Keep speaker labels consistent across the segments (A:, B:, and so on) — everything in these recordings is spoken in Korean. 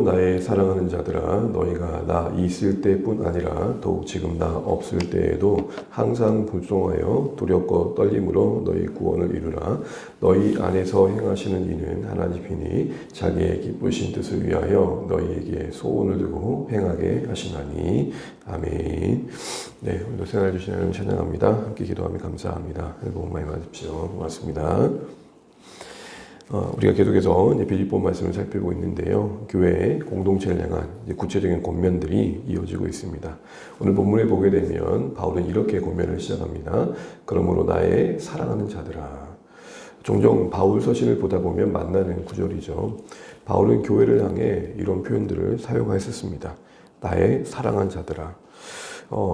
A: 나의 사랑하는 자들아, 너희가 나 있을 때뿐 아니라 더욱 지금 나 없을 때에도 항상 불송하여 두렵고 떨림으로 너희 구원을 이루라. 너희 안에서 행하시는 이는 하나님이니 자기의 기쁘신 뜻을 위하여 너희에게 소원을 두고 행하게 하시나니. 아멘. 네, 오늘도 생활해 주신 하나님 찬양합니다. 함께 기도하며 감사합니다. 복 많이 받으십시오. 고맙습니다. 우리가 계속해서 빌립보 말씀을 살피고 있는데요. 교회의 공동체를 향한 구체적인 권면들이 이어지고 있습니다. 오늘 본문에 보게 되면 바울은 이렇게 권면을 시작합니다. 그러므로 나의 사랑하는 자들아. 종종 바울 서신을 보다 보면 만나는 구절이죠. 바울은 교회를 향해 이런 표현들을 사용하였습니다. 나의 사랑한 자들아.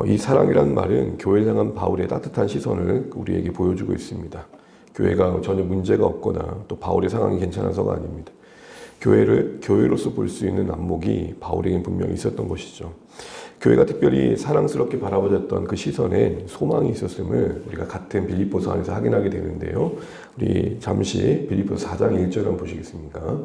A: 이 사랑이란 말은 교회를 향한 바울의 따뜻한 시선을 우리에게 보여주고 있습니다. 교회가 전혀 문제가 없거나 또 바울의 상황이 괜찮아서가 아닙니다. 교회를 교회로서 볼 수 있는 안목이 바울에겐 분명히 있었던 것이죠. 교회가 특별히 사랑스럽게 바라봐졌던 그 시선에 소망이 있었음을 우리가 같은 빌립보서 안에서 확인하게 되는데요. 우리 잠시 빌립보서 4장 1절 한번 보시겠습니까?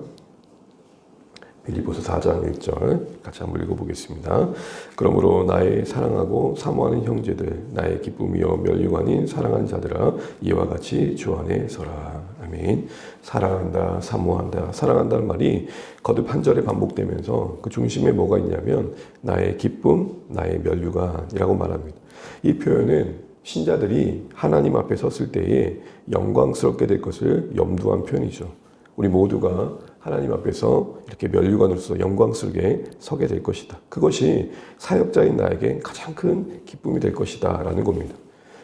A: 빌립보서 4장 1절 같이 한번 읽어보겠습니다. 그러므로 나의 사랑하고 사모하는 형제들, 나의 기쁨이요 면류관인 사랑하는 자들아, 이와 같이 주 안에 서라. 아멘. 사랑한다, 사모한다, 사랑한다는 말이 거듭 한 절에 반복되면서 그 중심에 뭐가 있냐면 나의 기쁨, 나의 면류관이라고 말합니다. 이 표현은 신자들이 하나님 앞에 섰을 때에 영광스럽게 될 것을 염두한 표현이죠. 우리 모두가 하나님 앞에서 이렇게 면류관으로서 영광스럽게 서게 될 것이다. 그것이 사역자인 나에게 가장 큰 기쁨이 될 것이다 라는 겁니다.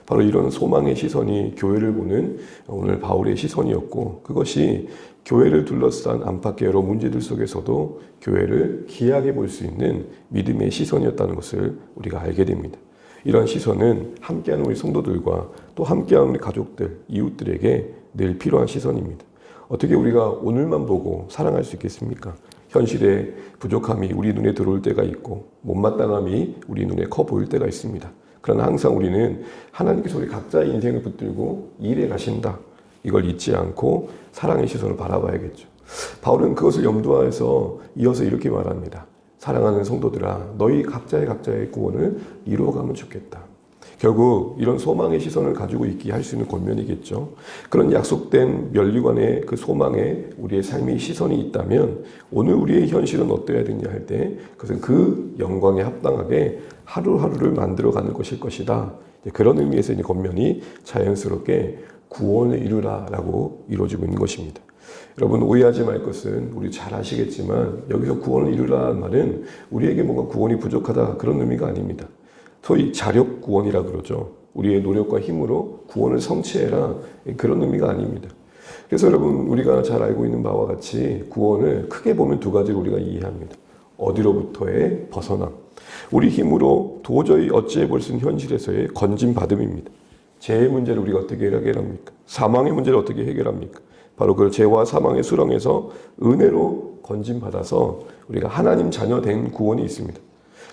A: 바로 이런 소망의 시선이 교회를 보는 오늘 바울의 시선이었고, 그것이 교회를 둘러싼 안팎의 여러 문제들 속에서도 교회를 귀하게 볼 수 있는 믿음의 시선이었다는 것을 우리가 알게 됩니다. 이런 시선은 함께하는 우리 성도들과 또 함께하는 우리 가족들, 이웃들에게 늘 필요한 시선입니다. 어떻게 우리가 오늘만 보고 사랑할 수 있겠습니까? 현실의 부족함이 우리 눈에 들어올 때가 있고 못마땅함이 우리 눈에 커 보일 때가 있습니다. 그러나 항상 우리는 하나님께서 우리 각자의 인생을 붙들고 일해 가신다. 이걸 잊지 않고 사랑의 시선을 바라봐야겠죠. 바울은 그것을 염두하여서 이어서 이렇게 말합니다. 사랑하는 성도들아, 너희 각자의 구원을 이루어가면 좋겠다. 결국 이런 소망의 시선을 가지고 있게 할 수 있는 권면이겠죠. 그런 약속된 면류관의 그 소망에 우리의 삶의 시선이 있다면 오늘 우리의 현실은 어떠해야 되냐 할 때 그것은 그 영광에 합당하게 하루하루를 만들어가는 것일 것이다. 그런 의미에서 이 권면이 자연스럽게 구원을 이루라라고 이루어지고 있는 것입니다. 여러분 오해하지 말 것은 우리 잘 아시겠지만 여기서 구원을 이루라는 말은 우리에게 뭔가 구원이 부족하다 그런 의미가 아닙니다. 소위 자력 구원이라 그러죠. 우리의 노력과 힘으로 구원을 성취해라 그런 의미가 아닙니다. 그래서 여러분 우리가 잘 알고 있는 바와 같이 구원을 크게 보면 두 가지로 우리가 이해합니다. 어디로부터의 벗어남, 우리 힘으로 도저히 어찌해 볼 수 있는 현실에서의 건짐받음입니다. 죄의 문제를 우리가 어떻게 해결합니까? 사망의 문제를 어떻게 해결합니까? 바로 그 죄와 사망의 수렁에서 은혜로 건짐받아서 우리가 하나님 자녀 된 구원이 있습니다.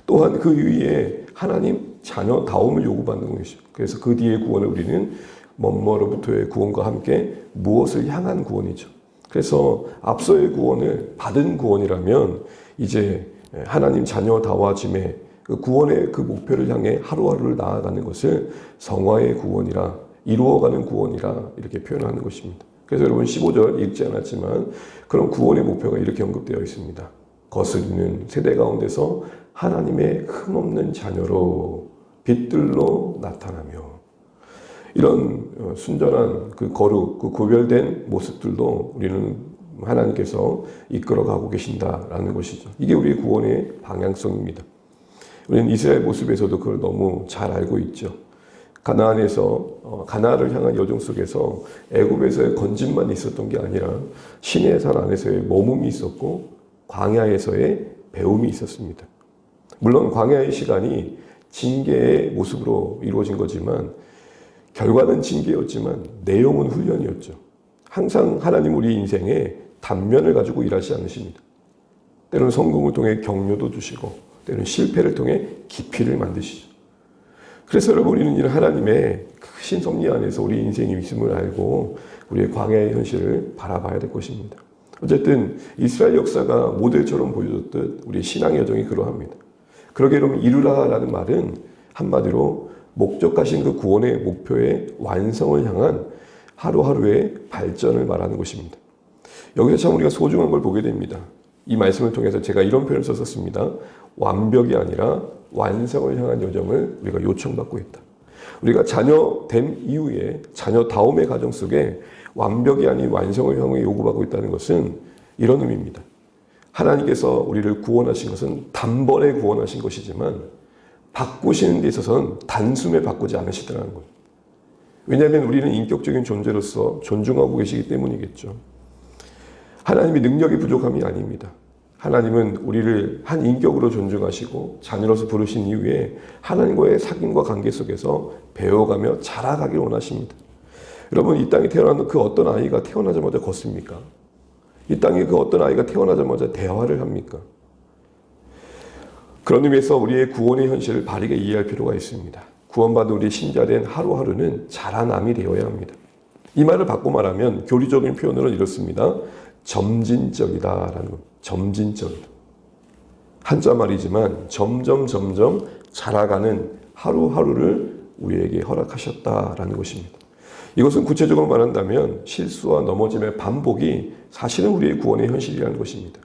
A: 또한 그 위에 하나님 자녀다움을 요구받는 것이죠. 그래서 그 뒤에 구원을 우리는 뭐뭐로부터의 구원과 함께 무엇을 향한 구원이죠. 그래서 앞서의 구원을 받은 구원이라면 이제 하나님 자녀다워짐의 그 구원의 그 목표를 향해 하루하루를 나아가는 것을 성화의 구원이라 이루어가는 구원이라 이렇게 표현하는 것입니다. 그래서 여러분 15절 읽지 않았지만 그런 구원의 목표가 이렇게 언급되어 있습니다. 거스르는 세대 가운데서 하나님의 흠없는 자녀로 빛들로 나타나며 이런 순전한 그 거룩, 그 구별된 모습들도 우리는 하나님께서 이끌어가고 계신다라는 것이죠. 이게 우리의 구원의 방향성입니다. 우리는 이스라엘 모습에서도 그걸 너무 잘 알고 있죠. 가나안에서 가나안을 향한 여정 속에서 애굽에서의 건짐만 있었던 게 아니라 시내의 산 안에서의 머뭅이 있었고 광야에서의 배움이 있었습니다. 물론 광야의 시간이 징계의 모습으로 이루어진 거지만 결과는 징계였지만 내용은 훈련이었죠. 항상 하나님 우리 인생에 단면을 가지고 일하지 않으십니다. 때로는 성공을 통해 격려도 주시고 때로는 실패를 통해 깊이를 만드시죠. 그래서 여러분 우리는 이런 하나님의 크신 섭리 안에서 우리 인생이 있음을 알고 우리의 광야의 현실을 바라봐야 될 것입니다. 어쨌든 이스라엘 역사가 모델처럼 보여줬듯 우리 신앙의 여정이 그러합니다. 그러게 여러분 이루라라는 말은 한마디로 목적하신 그 구원의 목표의 완성을 향한 하루하루의 발전을 말하는 것입니다. 여기서 참 우리가 소중한 걸 보게 됩니다. 이 말씀을 통해서 제가 이런 표현을 썼습니다. 완벽이 아니라 완성을 향한 여정을 우리가 요청받고 있다. 우리가 자녀됨 이후에 자녀다움의 과정 속에 완벽이 아닌 완성을 향해 요구받고 있다는 것은 이런 의미입니다. 하나님께서 우리를 구원하신 것은 단번에 구원하신 것이지만 바꾸시는 데 있어서는 단숨에 바꾸지 않으시더라는 거예요. 왜냐하면 우리는 인격적인 존재로서 존중하고 계시기 때문이겠죠. 하나님이 능력이 부족함이 아닙니다. 하나님은 우리를 한 인격으로 존중하시고 자녀로서 부르신 이후에 하나님과의 사귐과 관계 속에서 배워가며 자라가길 원하십니다. 여러분 이 땅에 태어나는 그 어떤 아이가 태어나자마자 걷습니까? 이 땅에 그 어떤 아이가 태어나자마자 대화를 합니까? 그런 의미에서 우리의 구원의 현실을 바르게 이해할 필요가 있습니다. 구원받은 우리 신자된 하루하루는 자라남이 되어야 합니다. 이 말을 바꿔 말하면 교리적인 표현으로 이렇습니다. 점진적이다라는 것. 점진적이다. 한자 말이지만 점점 자라가는 하루하루를 우리에게 허락하셨다라는 것입니다. 이것은 구체적으로 말한다면 실수와 넘어짐의 반복이 사실은 우리의 구원의 현실이라는 것입니다.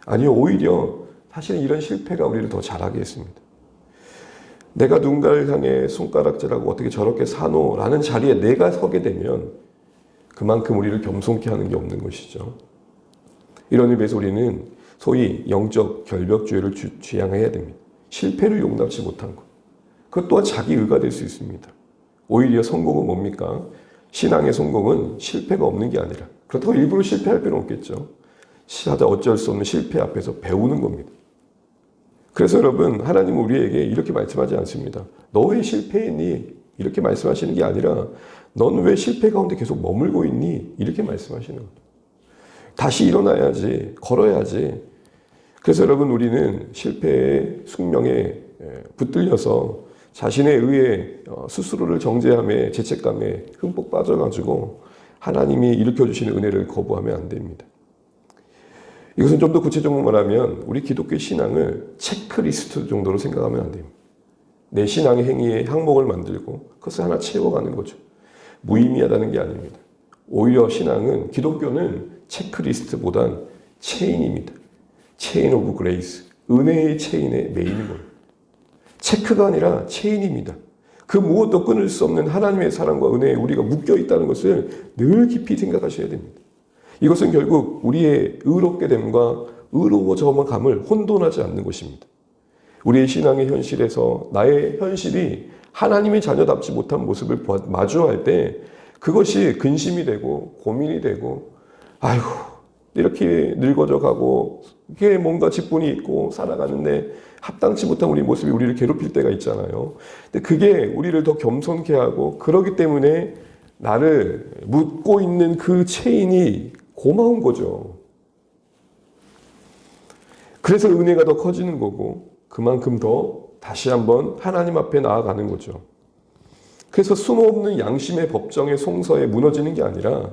A: 아니요, 오히려 사실은 이런 실패가 우리를 더 잘하게 했습니다. 내가 누군가를 향해 손가락질하고 어떻게 저렇게 사노라는 자리에 내가 서게 되면 그만큼 우리를 겸손케 하는 게 없는 것이죠. 이런 의미에서 우리는 소위 영적 결벽주의를 지향해야 됩니다. 실패를 용납치 못한 것. 그것 또한 자기 의가 될 수 있습니다. 오히려 성공은 뭡니까? 신앙의 성공은 실패가 없는 게 아니라 그렇다고 일부러 실패할 필요는 없겠죠. 하다 어쩔 수 없는 실패 앞에서 배우는 겁니다. 그래서 여러분 하나님은 우리에게 이렇게 말씀하지 않습니다. 너 왜 실패했니? 이렇게 말씀하시는 게 아니라 넌 왜 실패 가운데 계속 머물고 있니? 이렇게 말씀하시는 겁니다. 다시 일어나야지, 걸어야지. 그래서 여러분 우리는 실패의 숙명에 붙들려서 자신의 의에 스스로를 정죄함에 죄책감에 흠뻑 빠져가지고 하나님이 일으켜주시는 은혜를 거부하면 안 됩니다. 이것은 좀 더 구체적으로 말하면 우리 기독교 신앙을 체크리스트 정도로 생각하면 안 됩니다. 내 신앙의 행위에 항목을 만들고 그것을 하나 채워가는 거죠. 무의미하다는 게 아닙니다. 오히려 신앙은 기독교는 체크리스트보단 체인입니다. 체인 오브 그레이스. 은혜의 체인에 매이는 거예요. 체크가 아니라 체인입니다. 그 무엇도 끊을 수 없는 하나님의 사랑과 은혜에 우리가 묶여 있다는 것을 늘 깊이 생각하셔야 됩니다. 이것은 결국 우리의 의롭게 됨과 의로워져감을 혼돈하지 않는 것입니다. 우리의 신앙의 현실에서 나의 현실이 하나님의 자녀답지 못한 모습을 마주할 때 그것이 근심이 되고 고민이 되고 아이고 이렇게 늙어져 가고 이게 뭔가 직분이 있고 살아가는데 합당치 못한 우리 모습이 우리를 괴롭힐 때가 있잖아요. 근데 그게 우리를 더 겸손케 하고 그러기 때문에 나를 묶고 있는 그 체인이 고마운 거죠. 그래서 은혜가 더 커지는 거고 그만큼 더 다시 한번 하나님 앞에 나아가는 거죠. 그래서 숨어없는 양심의 법정의 송서에 무너지는 게 아니라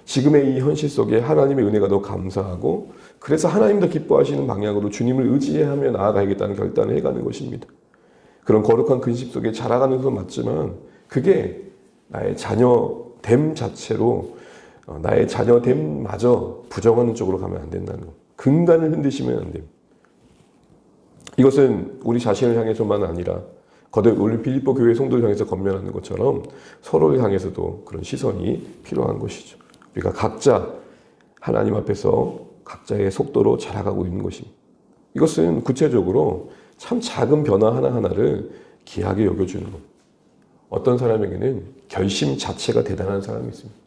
A: 지금의 이 현실 속에 하나님의 은혜가 더 감사하고 그래서 하나님 더 기뻐하시는 방향으로 주님을 의지하며 나아가야겠다는 결단을 해가는 것입니다. 그런 거룩한 근심 속에 자라가는 것은 맞지만 그게 나의 자녀됨 자체로 나의 자녀됨마저 부정하는 쪽으로 가면 안 된다는 것. 근간을 흔드시면 안 됩니다. 이것은 우리 자신을 향해서만 아니라 거듭 우리 빌립보 교회 성도를 향해서 건면하는 것처럼 서로를 향해서도 그런 시선이 필요한 것이죠. 우리가 각자 하나님 앞에서 각자의 속도로 자라가고 있는 것입니다. 이것은 구체적으로 참 작은 변화 하나하나를 귀하게 여겨주는 겁니다. 어떤 사람에게는 결심 자체가 대단한 사람이 있습니다.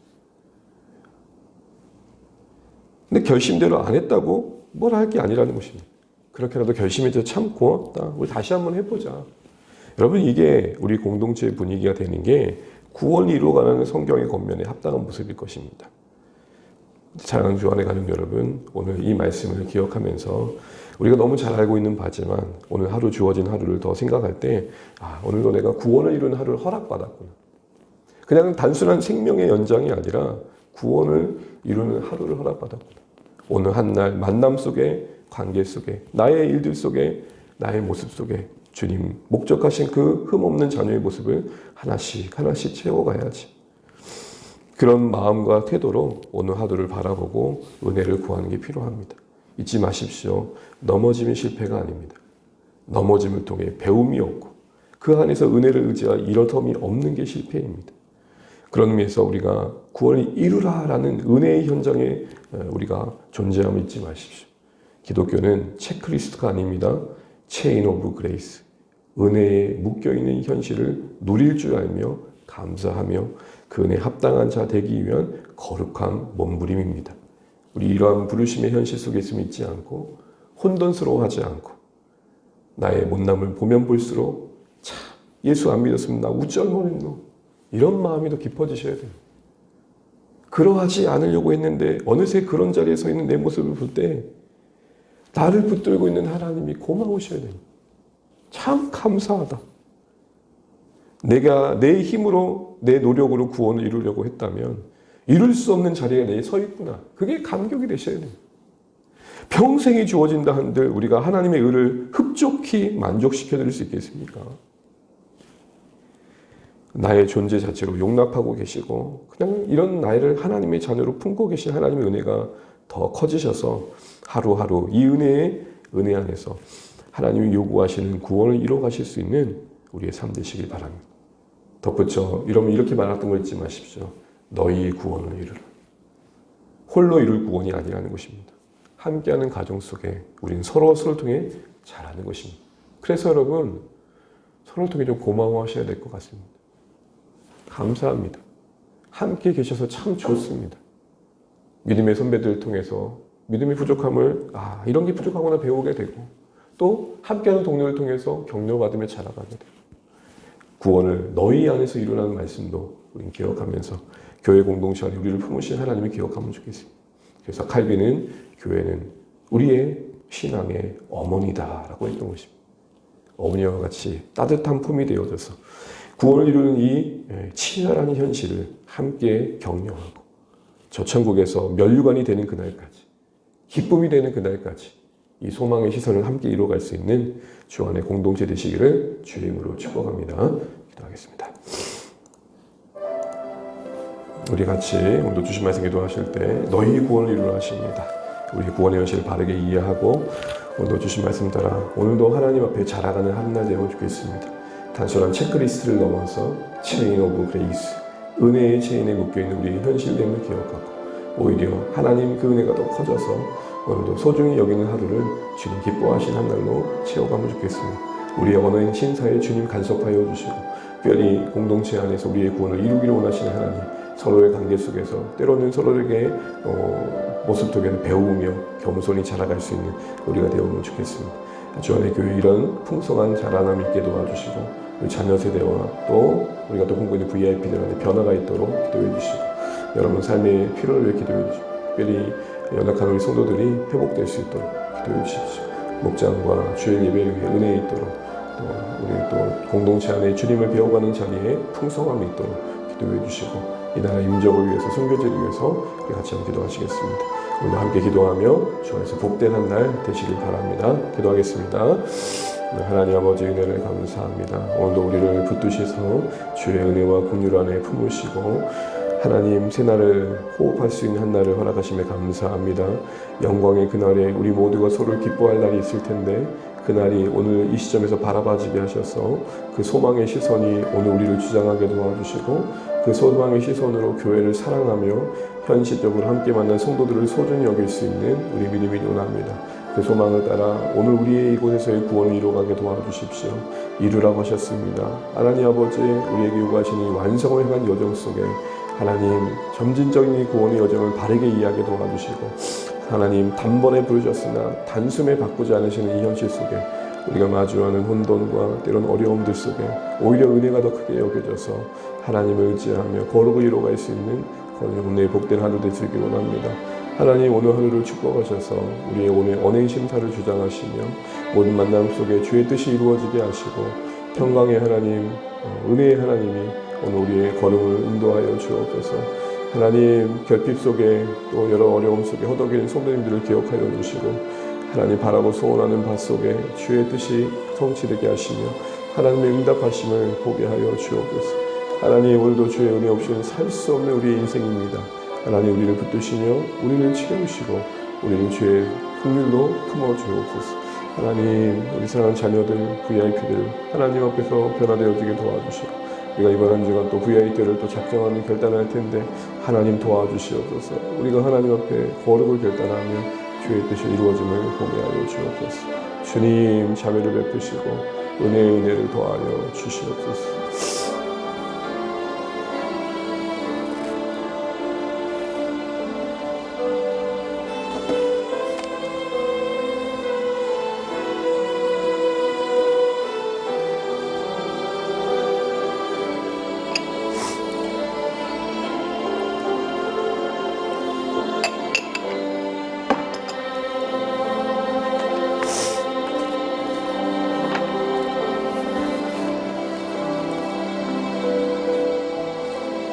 A: 근데 결심대로 안 했다고 뭘 할 게 아니라는 것입니다. 그렇게라도 결심해서 참 고맙다. 우리 다시 한번 해보자. 여러분 이게 우리 공동체의 분위기가 되는 게 구원이 이루어가는 성경의 겉면에 합당한 모습일 것입니다. 사랑하는 주 안에 가족 여러분, 오늘 이 말씀을 기억하면서 우리가 너무 잘 알고 있는 바지만 오늘 하루 주어진 하루를 더 생각할 때 오늘도 내가 구원을 이루는 하루를 허락받았구나. 그냥 단순한 생명의 연장이 아니라 구원을 이루는 하루를 허락받았구나. 오늘 한날 만남 속에, 관계 속에, 나의 일들 속에, 나의 모습 속에 주님 목적하신 그 흠없는 자녀의 모습을 하나씩 하나씩 채워가야지. 그런 마음과 태도로 오늘 하루를 바라보고 은혜를 구하는 게 필요합니다. 잊지 마십시오. 넘어짐이 실패가 아닙니다. 넘어짐을 통해 배움이 없고 그 안에서 은혜를 의지할 일어섬이 없는 게 실패입니다. 그런 의미에서 우리가 구원을 이루라라는 은혜의 현장에 우리가 존재함을 잊지 마십시오. 기독교는 체크리스트가 아닙니다. 체인 오브 그레이스. 은혜에 묶여있는 현실을 누릴 줄 알며 감사하며 그 은혜에 합당한 자 되기 위한 거룩한 몸부림입니다. 우리 이러한 부르심의 현실 속에 있음을 잊지 않고 혼돈스러워하지 않고 나의 못남을 보면 볼수록 참 예수 안 믿었으면 나 우쩔 뻔했노. 이런 마음이 더 깊어지셔야 돼요. 그러하지 않으려고 했는데 어느새 그런 자리에 서 있는 내 모습을 볼 때 나를 붙들고 있는 하나님이 고마우셔야 돼요. 참 감사하다. 내가 내 힘으로 내 노력으로 구원을 이루려고 했다면 이룰 수 없는 자리에 내 서 있구나. 그게 감격이 되셔야 돼요. 평생이 주어진다 한들 우리가 하나님의 의를 흡족히 만족시켜 드릴 수 있겠습니까? 나의 존재 자체로 용납하고 계시고 그냥 이런 나이를 하나님의 자녀로 품고 계신 하나님의 은혜가 더 커지셔서 하루하루 이 은혜 안에서 하나님이 요구하시는 구원을 이뤄 가실 수 있는 우리의 삶 되시길 바랍니다. 덧붙여 여러분 이렇게 말했던 걸 잊지 마십시오. 너희 구원을 이루라. 홀로 이룰 구원이 아니라는 것입니다. 함께하는 가정 속에 우리는 서로를 통해 잘하는 것입니다. 그래서 여러분 서로를 통해 좀 고마워하셔야 될 것 같습니다. 감사합니다. 함께 계셔서 참 좋습니다. 믿음의 선배들을 통해서 믿음의 부족함을 이런 게 부족하구나 배우게 되고 또 함께하는 동료를 통해서 격려받으며 자라가게 되고 구원을 너희 안에서 이루라는 말씀도 우리는 기억하면서 교회 공동체 안에 우리를 품으신 하나님을 기억하면 좋겠습니다. 그래서 칼빈은 교회는 우리의 신앙의 어머니다라고 했던 것입니다. 어머니와 같이 따뜻한 품이 되어져서 구원을 이루는 이 치열한 현실을 함께 격려하고 저 천국에서 면류관이 되는 그날까지 기쁨이 되는 그날까지 이 소망의 시선을 함께 이루어갈 수 있는 주 안의 공동체 되시기를 주의 이름으로 축복합니다. 기도하겠습니다. 우리 같이 오늘도 주신 말씀 기도하실 때 너희 구원을 이루라 하십니다. 우리 구원의 현실을 바르게 이해하고 오늘도 주신 말씀 따라 오늘도 하나님 앞에 자라가는 한날 되면 좋겠습니다. 단순한 체크리스트를 넘어서 체인 오브 그레이스, 은혜의 체인에 묶여있는 우리의 현실됨을 기억하고 오히려 하나님 그 은혜가 더 커져서 오늘도 소중히 여기는 하루를 주님 기뻐하신 한날로 채워가면 좋겠습니다. 우리의 언어인 신사에 주님 간섭하여 주시고 특별히 공동체 안에서 우리의 구원을 이루기를 원하시는 하나님, 서로의 관계 속에서 때로는 서로에게 모습 속에서 배우며 겸손히 자라갈 수 있는 우리가 되어오면 좋겠습니다. 주 안의 교회 이런 풍성한 자라남 있게 도와주시고 우리 자녀 세대와 또 우리가 또 꿈꾸는 VIP들한테 변화가 있도록 기도해 주시고 여러분 삶의 필요를 위해 기도해 주시고 특별히 연약한 우리 성도들이 회복될 수 있도록 기도해 주십시오. 목장과 주일 예배를 위해 은혜 있도록 또 우리 또 공동체 안에 주님을 배워가는 자리에 풍성함이 있도록 기도해 주시고 이 나라 임적을 위해서 선교제를 위해서 우리 같이 한번 기도하시겠습니다. 오늘도 함께 기도하며 주 안에서 복된 한 날 되시길 바랍니다. 기도하겠습니다. 하나님 아버지 은혜를 감사합니다. 오늘도 우리를 붙드셔서 주의 은혜와 긍휼 안에 품으시고 하나님 새날을 호흡할 수 있는 한 날을 허락하심에 감사합니다. 영광의 그날에 우리 모두가 서로를 기뻐할 날이 있을 텐데 그날이 오늘 이 시점에서 바라봐지게 하셔서 그 소망의 시선이 오늘 우리를 주장하게 도와주시고 그 소망의 시선으로 교회를 사랑하며 현실적으로 함께 만난 성도들을 소중히 여길 수 있는 우리 믿음이 원합니다. 그 소망을 따라 오늘 우리의 이곳에서의 구원을 이루어가게 도와주십시오. 이루라고 하셨습니다. 하나님 아버지 우리에게 요구하시는 완성을 향한 여정 속에 하나님 점진적인 이 구원의 여정을 바르게 이해하게 도와주시고 하나님 단번에 부르셨으나 단숨에 바꾸지 않으시는 이 현실 속에 우리가 마주하는 혼돈과 때론 어려움들 속에 오히려 은혜가 더 크게 여겨져서 하나님을 의지하며 거룩을 이루어갈 수 있는 오늘의 복된 하루 되시길 원합니다. 하나님 오늘 하루를 축복하셔서 우리의 오늘 언행 심사를 주장하시며 모든 만남 속에 주의 뜻이 이루어지게 하시고 평강의 하나님, 은혜의 하나님이 오늘 우리의 걸음을 인도하여 주옵소서. 하나님 결핍 속에 또 여러 어려움 속에 허덕이는 성도님들을 기억하여 주시고 하나님 바라고 소원하는 바 속에 주의 뜻이 성취되게 하시며 하나님의 응답하심을 보게 하여 주옵소서. 하나님 오늘도 주의 은혜 없이는 살 수 없는 우리의 인생입니다. 하나님 우리를 붙드시며 우리를 채우시고 우리를 주의 긍휼로 품어주옵소서. 하나님 우리 사랑하는 자녀들 VIP들 하나님 앞에서 변화되어지게 도와주시고 우리가 이번 한 주간 또 VIP를 또 작정하는 결단할 텐데 하나님 도와주시옵소서. 우리가 하나님 앞에 거룩을 결단하며 주의 뜻이 이루어짐을 보게 하여 주옵소서. 주님 자비를 베푸시고 은혜를 더하여 주시옵소서.